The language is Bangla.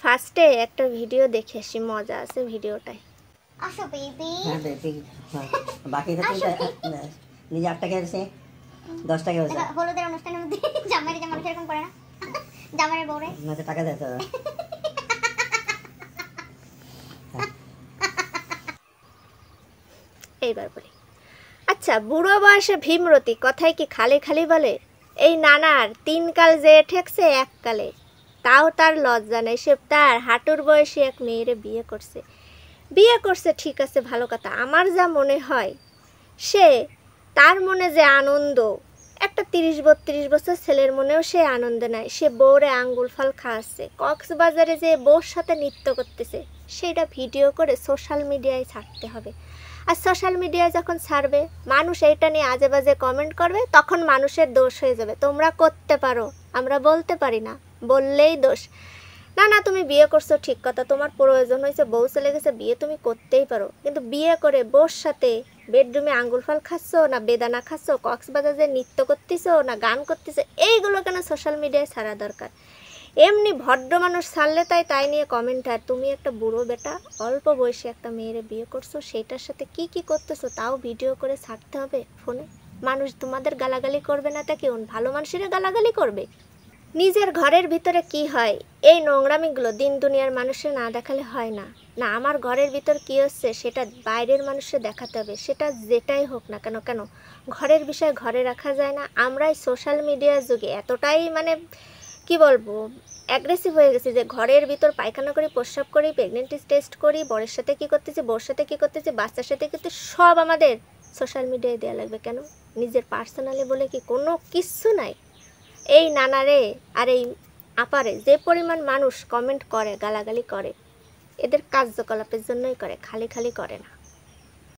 ফার্স্টে একটা ভিডিও দেখে আসি, মজা আছে ভিডিওটাই। আসো বেবি। হ্যাঁ বেবি, বাকি ক্ষেত্রে নিজে 8 টাকা আছে 10 টাকা আছে। হলুদের অনুষ্ঠানের মধ্যে জামাইরে যে মানুষ এরকম করে না, জামাইয়ের বউরে না টাকা দেয় তো। এইবার বলি, আচ্ছা বুড়ো বয়সে ভীমরতি কথায় কি খালি খালি বলে? এই নানার 3 কাল যে ঠেকছে 1 কালে, তাও তার লজ্জা নেই। সে তার হাঁটুর বয়সে এক মেয়েরে বিয়ে করছে ঠিক আছে, ভালো কথা। আমার যা মনে হয়, সে তার মনে যে আনন্দ, একটা 30-32 বছর ছেলের মনেও সে আনন্দ নেয়। সে বউরে আঙ্গুল ফল খাওয়াচ্ছে, কক্সবাজারে যে বউর সাথে নৃত্য করতেছে, সেটা ভিডিও করে সোশ্যাল মিডিয়ায় ছাড়তে হবে। আর সোশ্যাল মিডিয়ায় যখন ছাড়বে, মানুষ এইটা নিয়ে আজে বাজে কমেন্ট করবে, তখন মানুষের দোষ হয়ে যাবে। তোমরা করতে পারো, আমরা বলতে পারি না, বললেই দোষ। না তুমি বিয়ে করছো ঠিক কথা, তোমার প্রয়োজন হয়েছে, বউ চলে গেছে, বিয়ে তুমি করতেই পারো। কিন্তু বিয়ে করে বউর সাথে বেডরুমে আঙ্গুল ফল খাচ্ছ, না বেদানা খাচ্ছ, কক্সবাজারে নৃত্য করতেছো, না গান করতেছো, এইগুলো কেন সোশ্যাল মিডিয়ায় ছাড়া দরকার? এমনি ভদ্র মানুষ ছাড়লে তাই নিয়ে কমেন্ট। আর তুমি একটা বুড়ো বেটা, অল্প বয়সে একটা মেয়েরে বিয়ে করছো, সেইটার সাথে কি করতেছো তাও ভিডিও করে ছাড়তে হবে ফোনে। মানুষ তোমাদের গালাগালি করবে না তা কেউ ভালো মানুষের গালাগালি করবে? নিজের ঘরের ভিতরে কি হয়, এই নোংরামিগুলো দিন দুনিয়ার মানুষের না দেখালে হয় না। না আমার ঘরের ভিতর কি হচ্ছে সেটা বাইরের মানুষে দেখাতে হবে, সেটা যেটাই হোক না কেন ঘরের বিষয় ঘরে রাখা যায় না? আমরাই সোশ্যাল মিডিয়ার যুগে এতটাই কি বলবো অ্যাগ্রেসিভ হয়ে গেছি যে ঘরের ভিতর পায়খানা করি, প্রস্রাব করি, প্রেগনেন্সি টেস্ট করি, বরের সাথে কী করতেছি, বউর সাথে কী করতেছি, বাচ্চার সাথে, কিন্তু সব আমাদের সোশ্যাল মিডিয়ায় দেওয়া লাগবে কেন? নিজের পার্সোনালি বলে কি কোনো কিচ্ছু নাই? এই নানারে আর এই আপারে যে পরিমাণ মানুষ কমেন্ট করে, গালাগালি করে, এদের কার্যকলাপের জন্যই করে, খালি করে না।